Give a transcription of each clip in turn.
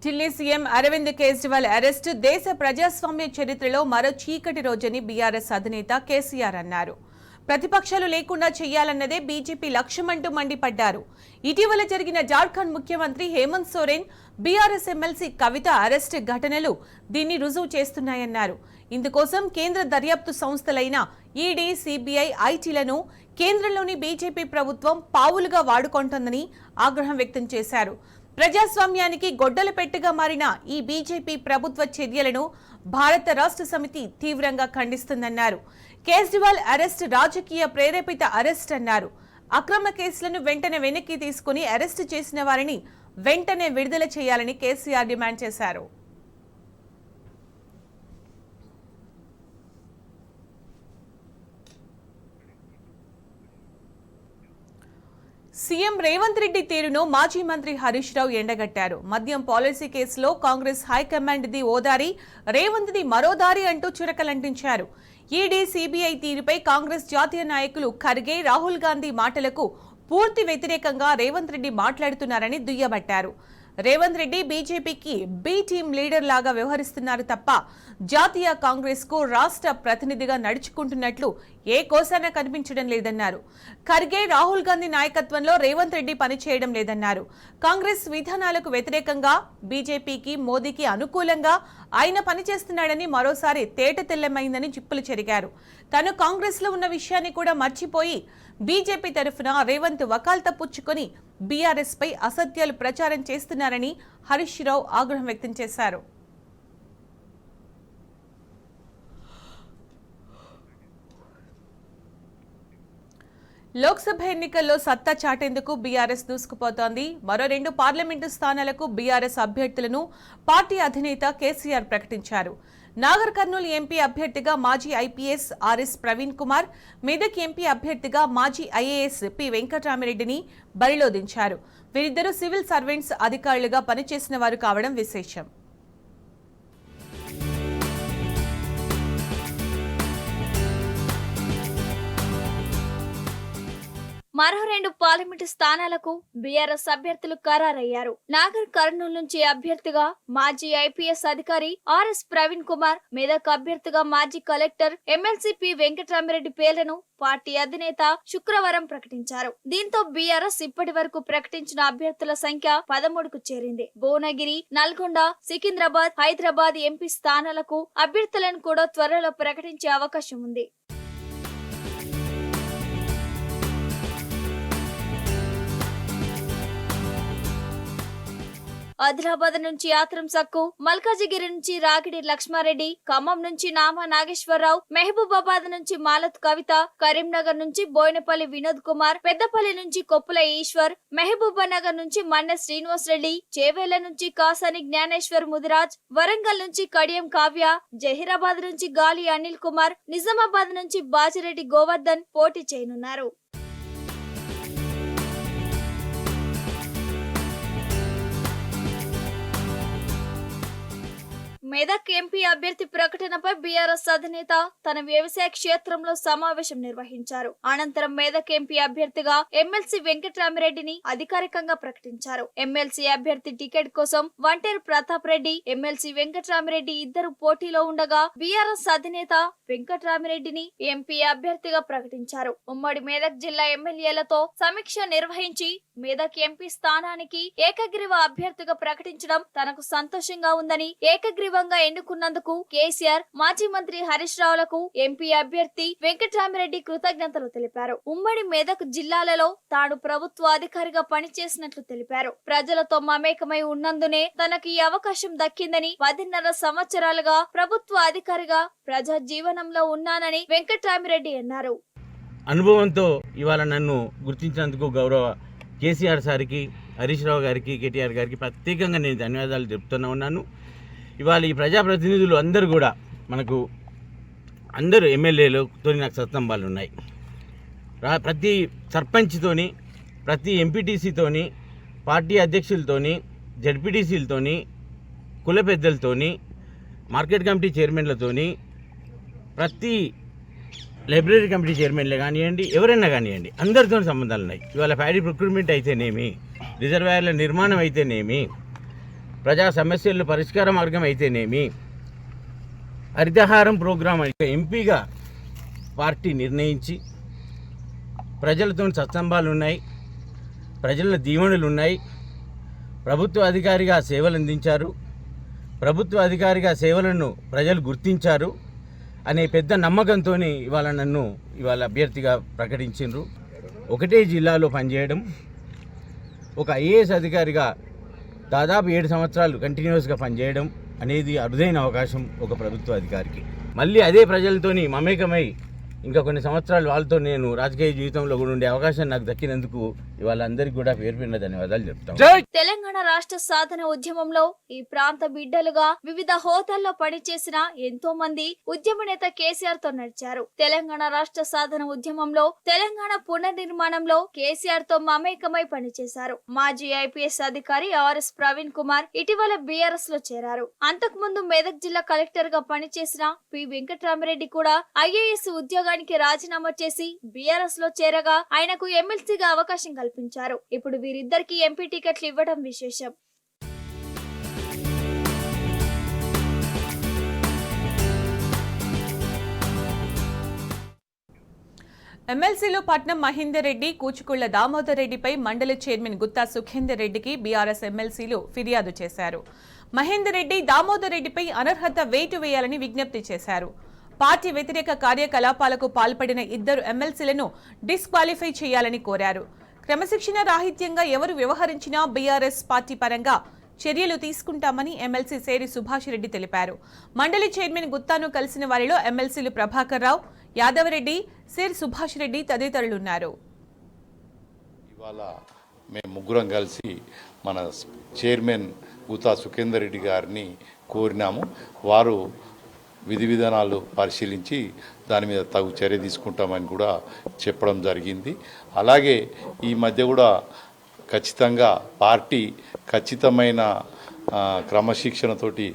Delhi CM Arvind Kejriwal arrest దేశ ప్రజాస్వామ్య చరిత్రలో మరో చీకటి రోజని బీఆర్ఎస్ అధినేత కేసీఆర్ అన్నారు. ప్రతిపక్షాలు లేకుండా చేయాలన్నదే బీజేపీ లక్ష్యమంటూ మండిపడ్డారు. ఇటీవల జరిగిన జార్ఖండ్ ముఖ్యమంత్రి హేమంత్ సోరెన్, బీఆర్ఎస్ ఎమ్మెల్సీ కవిత అరెస్టు ఘటనలు దీన్ని రుజువు చేస్తున్నాయన్నారు. ఇందుకోసం కేంద్ర దర్యాప్తు సంస్థలైన ఈడీ, సీబీఐ, ఐటీలను కేంద్రంలోని బీజేపీ ప్రభుత్వం పావులుగా వాడుకుంటోందని ఆగ్రహం వ్యక్తం చేశారు. ప్రజాస్వామ్యానికి గొడ్డలు పెట్టగా మారిన ఈ బీజేపీ ప్రభుత్వ చర్యలను భారత రాష్ట్ర సమితి తీవ్రంగా ఖండిస్తుందన్నారు. కేజ్రీవాల్ అరెస్ట్ రాజకీయ ప్రేరేపిత అరెస్ట్ అన్నారు. అక్రమ కేసులను వెంటనే వెనక్కి తీసుకుని అరెస్టు చేసిన వారిని వెంటనే విడుదల చేయాలని కేసీఆర్ డిమాండ్ చేశారు. సీఎం రేవంత్ రెడ్డి తీరును మాజీ మంత్రి హరీష్ రావు ఎండగట్టారు. మద్యం పాలసీ కేసులో కాంగ్రెస్ హైకమాండ్ ది ఓదారి, రేవంత్ ది మరోదారి అంటూ చురకలంటించారు. ఈడీ, సీబీఐ తీరుపై కాంగ్రెస్ జాతీయ నాయకులు ఖర్గే, రాహుల్ గాంధీ మాటలకు పూర్తి వ్యతిరేకంగా రేవంత్ రెడ్డి మాట్లాడుతున్నారని దుయ్యబట్టారు. రేవంత్ రెడ్డి బీజేపీకి బి టీం లీడర్ లాగా వ్యవహరిస్తున్నారు తప్ప జాతీయ కాంగ్రెస్ కు రాష్ట్ర ప్రతినిధిగా నడుచుకుంటున్నట్లు ఏ కోసాన కనిపించడం లేదన్నారు. ఖర్గే, రాహుల్ గాంధీ నాయకత్వంలో రేవంత్ రెడ్డి పనిచేయడం లేదన్నారు. కాంగ్రెస్ విధానాలకు వ్యతిరేకంగా బీజేపీకి, మోదీకి అనుకూలంగా ఆయన పనిచేస్తున్నాడని మరోసారి తేట తెల్లమైందని చిప్పులు చెరిగారు. తాను కాంగ్రెస్ లో ఉన్న విషయాన్ని కూడా మర్చిపోయి బీజేపీ తరఫున రేవంత్ వకాల్తా పుచ్చుకొని బీఆర్ఎస్ పై అసత్యాలు ప్రచారం చేస్తున్నారని హరీష్ రావు ఆగ్రహం వ్యక్తం చేశారు. లోక్సభ ఎన్నికల్లో సత్తా చాటేందుకు బీఆర్ఎస్ దూసుకుపోతోంది. మరో 2 పార్లమెంటు స్థానాలకు బీఆర్ఎస్ అభ్యర్థులను పార్టీ అధినేత కేసీఆర్ ప్రకటించారు. నాగర్ కర్నూలు ఎంపీ అభ్యర్థిగా మాజీ IPS RS Praveen Kumar, Medak MP అభ్యర్థిగా మాజీ ఐఏఎస్ పి వెంకటరామిరెడ్డిని బరిలో దించారు. వీరిద్దరూ సివిల్ సర్వెంట్స్ అధికారులుగా పనిచేసిన వారు కావడం విశేషం. మరో 2 పార్లమెంటు స్థానాలకు బీఆర్ఎస్ అభ్యర్థులు ఖరారయ్యారు. నాగర్ కర్నూలు నుంచి అభ్యర్థిగా మాజీ ఐపీఎస్ అధికారి ఆర్ఎస్ ప్రవీణ్ కుమార్, మెదక్ అభ్యర్థిగా మాజీ కలెక్టర్ ఎమ్మెల్సీ పి వెంకటరామిరెడ్డి పేర్లను పార్టీ అధినేత శుక్రవారం ప్రకటించారు. దీంతో బీఆర్ఎస్ ఇప్పటి వరకు ప్రకటించిన అభ్యర్థుల సంఖ్య 13కు చేరింది. భువనగిరి, నల్గొండ, సికింద్రాబాద్, హైదరాబాద్ ఎంపీ స్థానాలకు అభ్యర్థులను కూడా త్వరలో ప్రకటించే అవకాశం ఉంది. ఆదిలాబాద్ నుంచి ఆత్రం సక్కు, మల్కాజిగిరి నుంచి రాగిడి లక్ష్మారెడ్డి, ఖమ్మం నుంచి నామా నాగేశ్వరరావు, మహబూబాబాద్ నుంచి మాలత్ కవిత, కరీంనగర్ నుంచి బోయినపల్లి వినోద్ కుమార్, పెద్దపల్లి నుంచి కొప్పుల ఈశ్వర్, మహబూబానగర్ నుంచి మన్నె శ్రీనివాస్ రెడ్డి, చేవేళ్ల నుంచి కాసాని జ్ఞానేశ్వర్ ముదిరాజ్, వరంగల్ నుంచి కడియం కావ్య, జహీరాబాద్ నుంచి గాలి అనిల్ కుమార్, నిజామాబాద్ నుంచి బాజిరెడ్డి గోవర్ధన్ పోటీ చేయనున్నారు. మెదక్ ఎంపీ అభ్యర్థి ప్రకటనపై బీఆర్ఎస్ అధినేత తన వ్యవసాయ క్షేత్రంలో సమావేశం నిర్వహించారు. అనంతరం మెదక్ ఎంపీ అభ్యర్థిగా ఎమ్మెల్సీ వెంకటరామిరెడ్డిని అధికారికంగా ప్రకటించారు. ఎమ్మెల్సీ అభ్యర్థి టికెట్ కోసం వంటేరు ప్రతాప్ రెడ్డి, ఎమ్మెల్సీ వెంకటరామిరెడ్డి ఇద్దరు పోటీలో ఉండగా బీఆర్ఎస్ అధినేత వెంకటరామిరెడ్డిని ఎంపీ అభ్యర్థిగా ప్రకటించారు. ఉమ్మడి మెదక్ జిల్లా ఎమ్మెల్యేలతో సమీక్ష నిర్వహించి మెదక్ ఎంపీ స్థానానికి ఏకగ్రీవ అభ్యర్థిగా ప్రకటించడం తనకు సంతోషంగా ఉందని, ఏకగ్రీవంగా ఎన్నుకున్నందుకు కేసీఆర్, మాజీ మంత్రి హరీష్ రావులకు ఎంపీ అభ్యర్థి వెంకటరామిరెడ్డి కృతజ్ఞతలు తెలిపారు. ఉమ్మడి మెదక్ జిల్లాలలో తాను ప్రభుత్వ అధికారిగా పనిచేసినట్లు తెలిపారు. ప్రజలతో మమేకమై ఉన్నందునే తనకు ఈ అవకాశం దక్కిందని, 10.5 సంవత్సరాలుగా ప్రభుత్వ అధికారిగా ప్రజా జీవనంలో ఉన్నానని వెంకటరామిరెడ్డి అన్నారు. అనుభవంతో ఇవాళ నన్ను గుర్తించినందుకు గౌరవ కేసీఆర్ సార్కి, హరీష్ రావు గారికి, కేటీఆర్ గారికి ప్రత్యేకంగా నేను ధన్యవాదాలు చెప్తూనే ఉన్నాను. ఇవాళ ఈ ప్రజాప్రతినిధులు అందరూ కూడా మనకు అందరూ ఎమ్మెల్యేలతో నాకు సత్సంబాలు ఉన్నాయి. ప్రతి సర్పంచ్తోని, ప్రతి ఎంపీటీసీతోని, పార్టీ అధ్యక్షులతోని, జడ్పీటీసీలతోని, కుల పెద్దలతోని, మార్కెట్ కమిటీ చైర్మన్లతోని, ప్రతి లైబ్రరీ కమిటీ చైర్మన్లే కానివ్వండి, ఎవరైనా కానివ్వండి, అందరితో సంబంధాలు ఉన్నాయి. ఇవాళ ప్యాడీ ప్రొక్యూర్మెంట్ అయితేనేమి, రిజర్వాయర్ల నిర్మాణం అయితేనేమి, ప్రజా సమస్యలు పరిష్కార మార్గం అయితేనేమి, హరితహారం ప్రోగ్రాం ఎంపీగా పార్టీ నిర్ణయించి ప్రజలతో సత్సంబాలు ఉన్నాయి, ప్రజల దీవెనలు ఉన్నాయి. ప్రభుత్వ అధికారిగా సేవలు అందించారు, ప్రభుత్వ అధికారిగా సేవలను ప్రజలు గుర్తించారు అనే పెద్ద నమ్మకంతో ఇవాళ అభ్యర్థిగా ప్రకటించారు. ఒకటే జిల్లాలో పనిచేయడం, ఒక ఐఏఎస్ అధికారిగా దాదాపు 7 సంవత్సరాలు కంటిన్యూస్గా పనిచేయడం అనేది అరుదైన అవకాశం ఒక ప్రభుత్వ అధికారికి. మళ్ళీ అదే ప్రజలతోని మమేకమై ఇంకా కొన్ని సంవత్సరాలు వాళ్ళతో నేను రాజకీయ జీవితంలో కూడా ఉండే అవకాశం నాకు దక్కినందుకు ఇవాళ అందరికీ కూడా పేరు పేరున ధన్యవాదాలు చెప్తాం. తెలంగాణ రాష్ట్ర సాధన ఉద్యమంలో ఈ ప్రాంత బిడ్డలుగా వివిధ హోదాల్లో పనిచేసిన ఎంతో మంది ఉద్యమ నేత కేసీఆర్ తో నడిచారు. తెలంగాణ రాష్ట్ర సాధన ఉద్యమంలో తెలంగాణ పునర్నిర్మాణంలో కేసీఆర్ తో మమేకమై పనిచేశారు. మాజీ ఐపీఎస్ అధికారి ఆర్ఎస్ ప్రవీణ్ కుమార్ ఇటీవల బీఆర్ఎస్ లో చేరారు. అంతకుముందు మెదక్ జిల్లా కలెక్టర్ గా పనిచేసిన పి వెంకట్రామిరెడ్డి కూడా ఐఏఎస్ ఉద్యోగానికి రాజీనామా చేసి బీఆర్ఎస్ లో చేరగా ఆయనకు ఎమ్మెల్సీగా అవకాశం కల్పించారు. ఇప్పుడు వీరిద్దరికి ఎంపీ టికెట్లు ఇవ్వడం విశేషం. ఎమ్మెల్సీలో పట్నం మహేందర్ రెడ్డి, కూచుకుళ్ల దామోదర్ రెడ్డిపై మండలి చైర్మన్ గుత్తా సుఖేందర్ రెడ్డికి బీఆర్ఎస్ ఎమ్మెల్సీలు ఫిర్యాదు చేశారు. మహేందర్ రెడ్డి, దామోదర్ రెడ్డిపై అనర్హత వేటు వేయాలని విజ్ఞప్తి చేశారు. పార్టీ వ్యతిరేక కార్యకలాపాలకు పాల్పడిన 2 ఎమ్మెల్సీలను డిస్క్వాలిఫై చేయాలని కోరారు. క్రమశిక్షణ రాహిత్యంగా ఎవరు వ్యవహరించినా బీఆర్ఎస్ పార్టీ పరంగా చర్యలు తీసుకుంటామని ఎమ్మెల్సీ సేరి సుభాష్ రెడ్డి తెలిపారు. మండలి చైర్మన్ గుత్తాను కలిసిన వారిలో ఎమ్మెల్సీలు ప్రభాకర్ రావు, యాదవరెడ్డి, సేరి సుభాష్ రెడ్డి తదితరులున్నారు. ఇవాళ మేము ముగ్గురం కలిసి మన చైర్మన్ గుత్తా సుఖేందర్ రెడ్డి గారిని కోరినాము. వారు విధి విధానాలు పరిశీలించి దాని మీద తగు చర్య తీసుకుంటామని కూడా చెప్పడం జరిగింది. అలాగే ఈ మధ్య కూడా ఖచ్చితంగా పార్టీ ఖచ్చితమైన క్రమశిక్షణతోటి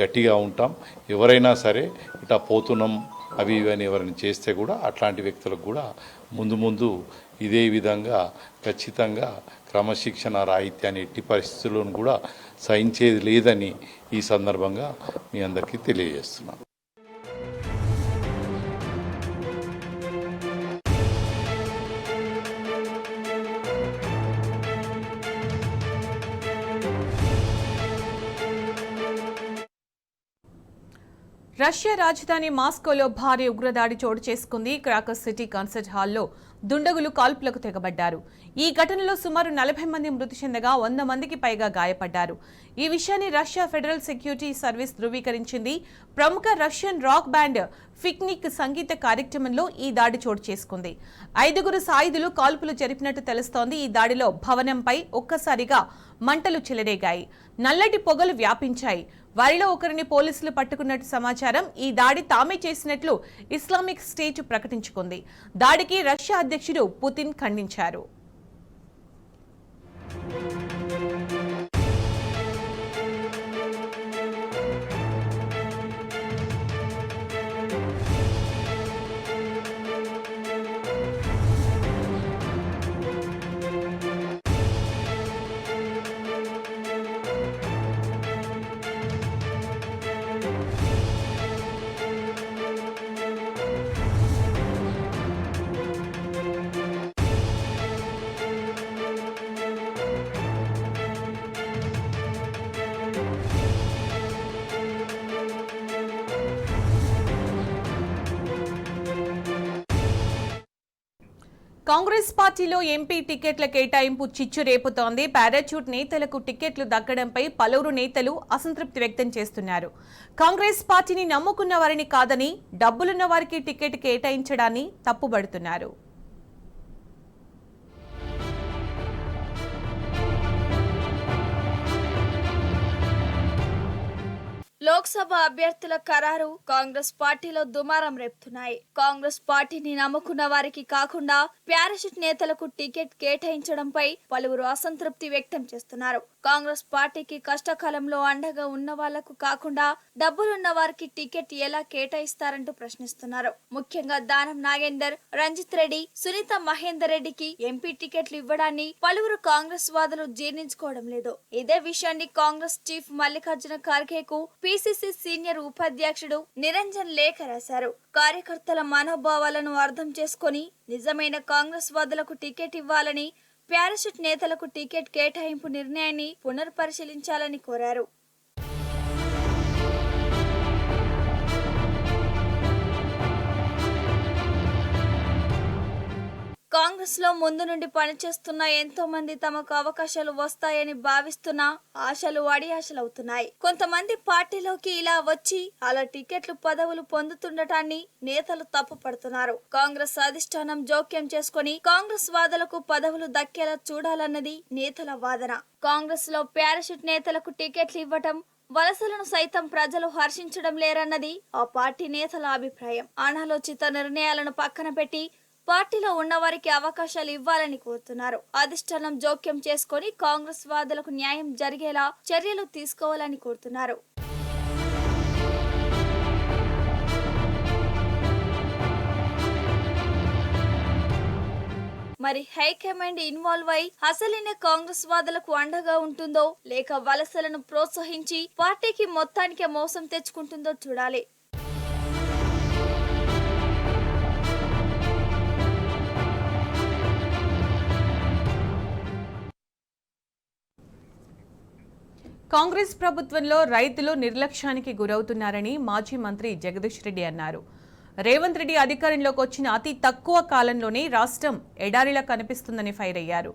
గట్టిగా ఉంటాం. ఎవరైనా సరే ఇట్లా పోతున్నాం అవి ఇవన్నీ ఎవరైనా చేస్తే కూడా అట్లాంటి వ్యక్తులకు కూడా ముందు ఇదే విధంగా ఖచ్చితంగా క్రమశిక్షణ రాహిత్యాన్ని ఎట్టి పరిస్థితుల్లోనూ కూడా సహించేది లేదని ఈ సందర్భంగా మీ అందరికీ తెలియజేస్తున్నాను. రష్యా రాజధాని మాస్కోలో భారీ ఉగ్రదాడి చోటు చేసుకుంది. క్రాకర్ సిటీ కాన్సర్ట్ హాల్లో దుండగులు కాల్పులకు తెగబడ్డారు. ఈ ఘటనలో సుమారు 40 మంది మృతి చెందగా 100 మందికి పైగా గాయపడ్డారు. ఈ విషయాన్ని రష్యా ఫెడరల్ సెక్యూరిటీ సర్వీస్ ధృవీకరించింది. ప్రముఖ రష్యన్ రాక్ బ్యాండ్ ఫిక్నిక్ సంగీత కార్యక్రమంలో ఈ దాడి చోటు చేసుకుంది. 5 సాయుధులు కాల్పులు జరిపినట్టు తెలుస్తోంది. ఈ దాడిలో భవనంపై ఒక్కసారిగా మంటలు చెలరేగాయి. నల్లటి పొగలు వ్యాపించాయి. వారిలో ఒకరిని పోలీసులు పట్టుకున్నట్టు సమాచారం. ఈ దాడి తామే చేసినట్లు ఇస్లామిక్ స్టేట్ ప్రకటించుకుంది. దాడికి రష్యా అధ్యక్షుడు పుతిన్ ఖండించారు. కాంగ్రెస్ పార్టీలో ఎంపీ టికెట్ల కేటాయింపు చిచ్చు రేపుతోంది. పారాచూట్ నేతలకు టికెట్లు దక్కడంపై పలువురు నేతలు అసంతృప్తి వ్యక్తం చేస్తున్నారు. కాంగ్రెస్ పార్టీని నమ్ముకున్న వారిని కాదని డబ్బులున్న వారికి టికెట్ కేటాయించడాన్ని తప్పుబడుతున్నారు. లోక్సభ అభ్యర్థుల ఖరారు కాంగ్రెస్ పార్టీలో దుమారం రేపుతున్నాయి. కాంగ్రెస్ పార్టీని నమ్ముకున్న వారికి కాకుండా పారాషూట్ నేతలకు టికెట్ కేటాయించడంపై పలువురు అసంతృప్తి వ్యక్తం చేస్తున్నారు. కాంగ్రెస్ పార్టీకి కష్టకాలంలో అండగా ఉన్న వాళ్లకు కాకుండా డబ్బులున్న వారికి టికెట్ ఎలా కేటాయిస్తారంటూ ప్రశ్నిస్తున్నారు. ముఖ్యంగా దానం నాగేందర్, రంజిత్ రెడ్డి, సునీత మహేందర్ రెడ్డికి ఎంపీ టికెట్లు ఇవ్వడాన్ని పలువురు కాంగ్రెస్ వాదులు జీర్ణించుకోవడం లేదు. ఇదే విషయాన్ని కాంగ్రెస్ చీఫ్ మల్లికార్జున ఖర్గేకు పిసిసి సీనియర్ ఉపాధ్యక్షుడు నిరంజన్ లేఖ రాశారు. కార్యకర్తల మనోభావాలను అర్థం చేసుకుని నిజమైన కాంగ్రెస్ వాదులకు టికెట్ ఇవ్వాలని, ప్యారాషూట్ నేతలకు టికెట్ కేటాయింపు నిర్ణయాన్ని పునర్పరిశీలించాలని కోరారు. కాంగ్రెస్ లో ముందు నుండి పనిచేస్తున్న ఎంతో మంది తమకు అవకాశాలు వస్తాయని భావిస్తున్నా ఆశలు అడియాశలవుతున్నాయి. కొంతమంది పార్టీలోకి ఇలా వచ్చి అలా టికెట్లు పదవులు పొందుతుండటాన్ని నేతలు తప్పుపడుతున్నారు. కాంగ్రెస్ అధిష్టానం జోక్యం చేసుకుని కాంగ్రెస్ వాదులకు పదవులు దక్కేలా చూడాలన్నది నేతల వాదన. కాంగ్రెస్ లో ప్యారాషూట్ నేతలకు టికెట్లు ఇవ్వటం, వలసలను సైతం ప్రజలు హర్షించడం లేరన్నది ఆ పార్టీ నేతల అభిప్రాయం. అనాలోచిత నిర్ణయాలను పక్కన పెట్టి పార్టీలో ఉన్నవారికి అవకాశాలు ఇవ్వాలని కోరుతున్నారు. అధిష్టానం జోక్యం చేసుకుని కాంగ్రెస్ వాదులకు న్యాయం జరిగేలా చర్యలు తీసుకోవాలని కోరుతున్నారు. మరి హైకమాండ్ ఇన్వాల్వ్ అయి అసలైన కాంగ్రెస్ వాదులకు అండగా ఉంటుందో లేక వలసలను ప్రోత్సహించి పార్టీకి మొత్తానికి మోసం తెచ్చుకుంటుందో చూడాలి. కాంగ్రెస్ ప్రభుత్వంలో రైతులు నిర్లక్ష్యానికి గురవుతున్నారని మాజీ మంత్రి జగదీష్ రెడ్డి అన్నారు. రేవంత్ రెడ్డి అధికారంలోకి వచ్చిన అతి తక్కువ కాలంలోనే రాష్ట్రం ఎడారిలా కనిపిస్తుందని ఫైర్ అయ్యారు.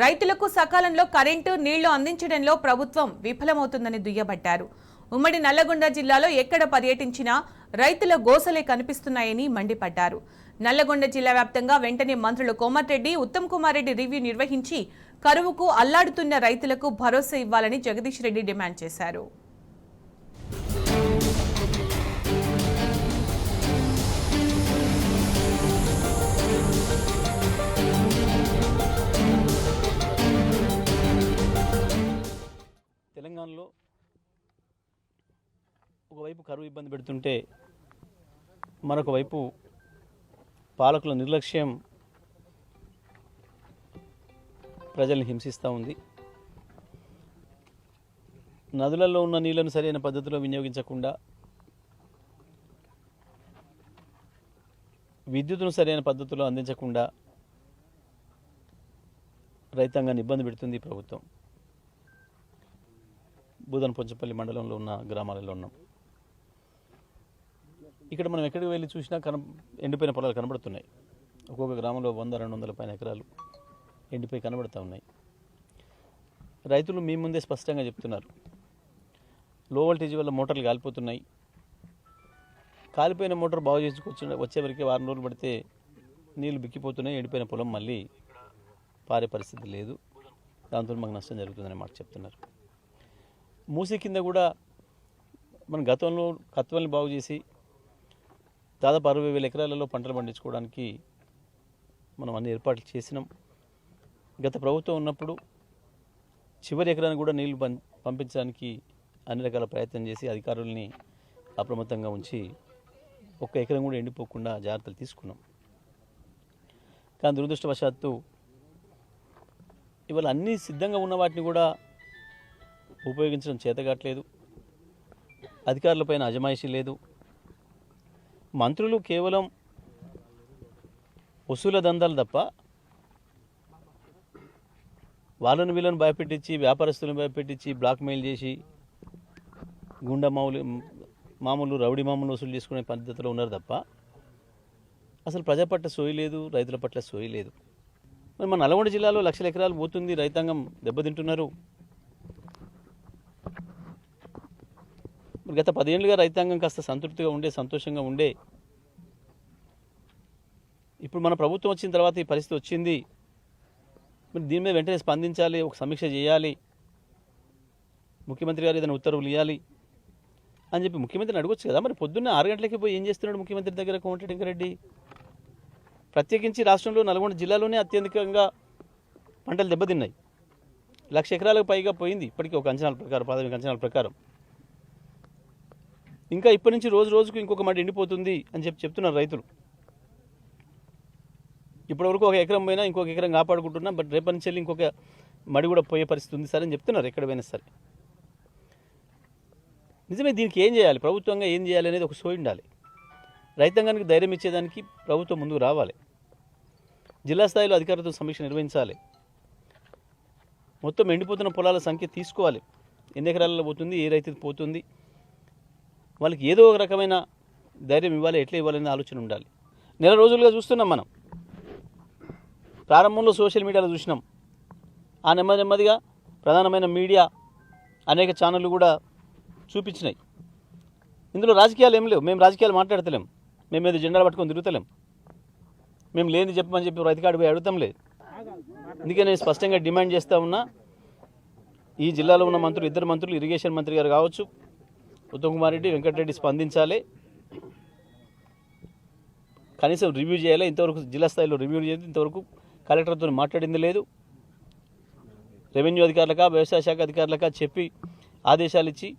రైతులకు సకాలంలో కరెంటు, నీళ్లు అందించడంలో ప్రభుత్వం విఫలమవుతుందని దుయ్యబట్టారు. ఉమ్మడి నల్లగొండ జిల్లాలో ఎక్కడ పర్యటించినా రైతుల గోసలే కనిపిస్తున్నాయని మండిపడ్డారు. నల్లగొండ జిల్లా వ్యాప్తంగా వెంటనే మంత్రులు కోమటిరెడ్డి, ఉత్తమ్ కుమార్ రెడ్డి రివ్యూ నిర్వహించి కరువుకు అల్లాడుతున్న రైతులకు భరోసా ఇవ్వాలని జగదీష్ రెడ్డి డిమాండ్ చేశారు. తెలంగాణలో ఒకవైపు కరువు ఇబ్బంది పెడుతుంటే మరొక వైపు పాలకుల నిర్లక్ష్యం ప్రజల్ని హింసిస్తూ ఉంది. నదులలో ఉన్న నీళ్లను సరైన పద్ధతిలో వినియోగించకుండా, విద్యుత్తును సరైన పద్ధతిలో అందించకుండా రైతాంగాన్ని ఇబ్బంది పెడుతుంది ప్రభుత్వం. బూదనపొంచపల్లి మండలంలో ఉన్న గ్రామాలలో ఉన్నాం. ఇక్కడ మనం ఎక్కడికి వెళ్ళి చూసినా ఎండిపోయిన పొలాలు కనబడుతున్నాయి. ఒక్కొక్క గ్రామంలో 100-200 పైన ఎకరాలు ఎండిపోయి కనబడుతూ ఉన్నాయి. రైతులు మీ ముందే స్పష్టంగా చెప్తున్నారు, లో వోల్టేజ్ వల్ల మోటార్లు కాలిపోతున్నాయి. కాలిపోయిన మోటార్ బాగు చేసుకొచ్చి వచ్చేవరకు 6 రోజులు పడితే నీళ్లు బిక్కిపోతున్నాయి. ఎండిపోయిన పొలం మళ్ళీ పారే పరిస్థితి లేదు. దాంతో మాకు నష్టం జరుగుతుందని మాట చెప్తున్నారు. మూసి కింద కూడా మన గతంలో కత్వల్ని బాగు చేసి దాదాపు 60,000 ఎకరాలలో పంటలు పండించుకోవడానికి మనం అన్ని ఏర్పాట్లు చేసినాం. గత ప్రభుత్వం ఉన్నప్పుడు చివరి ఎకరానికి కూడా నీళ్లు పంపించడానికి అన్ని రకాల ప్రయత్నం చేసి అధికారుల్ని అప్రమత్తంగా ఉంచి ఒక్క ఎకరం కూడా ఎండిపోకుండా జాగ్రత్తలు తీసుకున్నాం. కానీ దురదృష్టవశాత్తు ఇవాళ అన్నీ సిద్ధంగా ఉన్న వాటిని కూడా ఉపయోగించడం చేతగాట్లేదు. అధికారులపైన అజమాయిషీ లేదు. మంత్రులు కేవలం వసూల దందాలు తప్ప వాళ్ళను వీళ్ళను భయపెట్టించి, వ్యాపారస్తులను భయపెట్టించి, బ్లాక్మెయిల్ చేసి, గుండా మామూలు రౌడీ మామూలు వసూలు చేసుకునే పద్ధతిలో ఉన్నారు తప్ప అసలు ప్రజల పట్ల సోయి లేదు, రైతుల పట్ల సోయి లేదు. మరి మన నల్గొండ జిల్లాలో లక్షల ఎకరాలు పోతుంది, రైతాంగం దెబ్బతింటున్నారు. గత 10 ఏళ్ళుగా రైతాంగం కాస్త సంతృప్తిగా ఉండే, సంతోషంగా ఉండే, ఇప్పుడు మన ప్రభుత్వం వచ్చిన తర్వాత ఈ పరిస్థితి వచ్చింది. మరి దీని మీద వెంటనే స్పందించాలి, ఒక సమీక్ష చేయాలి, ముఖ్యమంత్రి గారు ఏదైనా ఉత్తర్వులు ఇవ్వాలి అని చెప్పి ముఖ్యమంత్రిని అడగొచ్చు కదా. మరి పొద్దున్నే 6 గంటలకి పోయి ఏం చేస్తున్నాడు ముఖ్యమంత్రి దగ్గర కోమటిరెడ్డి రెడ్డి? ప్రత్యేకించి రాష్ట్రంలో నల్గొండ జిల్లాలోనే అత్యధికంగా పంటలు దెబ్బతిన్నాయి. 1,00,000 ఎకరాలకు పైగా పోయింది ఇప్పటికీ ఒక అంచనాల ప్రకారం, ప్రాథమిక అంచనాల ప్రకారం. ఇంకా ఇప్పటి నుంచి రోజు రోజుకు ఇంకొక మడి ఎండిపోతుంది అని చెప్తున్నారు రైతులు. ఇప్పటివరకు ఒక ఎకరం పోయినా ఇంకొక ఎకరం కాపాడుకుంటున్నాం, బట్ రేపటి నుంచి వెళ్ళి ఇంకొక మడి కూడా పోయే పరిస్థితి ఉంది సార్ అని చెప్తున్నారు ఎక్కడ పోయినా సరే. నిజమే, దీనికి ఏం చేయాలి, ప్రభుత్వంగా ఏం చేయాలి అనేది ఒక సోయి ఉండాలి. రైతాంగానికి ధైర్యం ఇచ్చేదానికి ప్రభుత్వం ముందుకు రావాలి. జిల్లా స్థాయిలో అధికారులతో సమీక్ష నిర్వహించాలి. మొత్తం ఎండిపోతున్న పొలాల సంఖ్య తీసుకోవాలి, ఎన్ని ఎకరాలలో పోతుంది, ఏ రైతుకి పోతుంది, వాళ్ళకి ఏదో ఒక రకమైన ధైర్యం ఇవ్వాలి, ఎట్లా ఇవ్వాలనే ఆలోచన ఉండాలి. నెల రోజులుగా చూస్తున్నాం మనం. ప్రారంభంలో సోషల్ మీడియాలో చూసినాం, ఆ నెమ్మదిగా ప్రధానమైన మీడియా అనేక ఛానళ్ళు కూడా చూపించినాయి. ఇందులో రాజకీయాలు ఏం లేవు, మేము రాజకీయాలు మాట్లాడతలేం, మేము ఏదో జెండాలు పట్టుకొని తిరుగుతలేం, మేము లేని చెప్పమని చెప్పి రైతుకాడు పోయి అడుగుతాం లేదు. అందుకే నేను స్పష్టంగా డిమాండ్ చేస్తూ ఉన్నా, ఈ జిల్లాలో ఉన్న మంత్రులు, 2 మంత్రులు, ఇరిగేషన్ మంత్రి గారు కావచ్చు, ఉత్తమ్ కుమార్ రెడ్డి, వెంకటరెడ్డి స్పందించాలి, కనీసం రివ్యూ చేయాలి. ఇంతవరకు జిల్లా స్థాయిలో రివ్యూ చేసి ఇంతవరకు కలెక్టర్తో మాట్లాడింది లేదు. రెవెన్యూ అధికారులకా, వ్యవసాయ శాఖ అధికారులకా చెప్పి ఆదేశాలు ఇచ్చి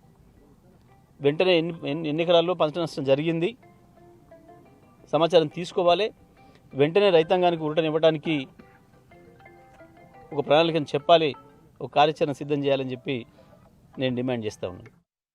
వెంటనే ఎన్ని ఎకరాల్లో పంట నష్టం జరిగింది సమాచారం తీసుకోవాలి. వెంటనే రైతాంగానికి ఊరటనివ్వడానికి ఒక ప్రణాళికను చెప్పాలి, ఒక కార్యాచరణ సిద్ధం చేయాలని చెప్పి నేను డిమాండ్ చేస్తూ ఉన్నాను.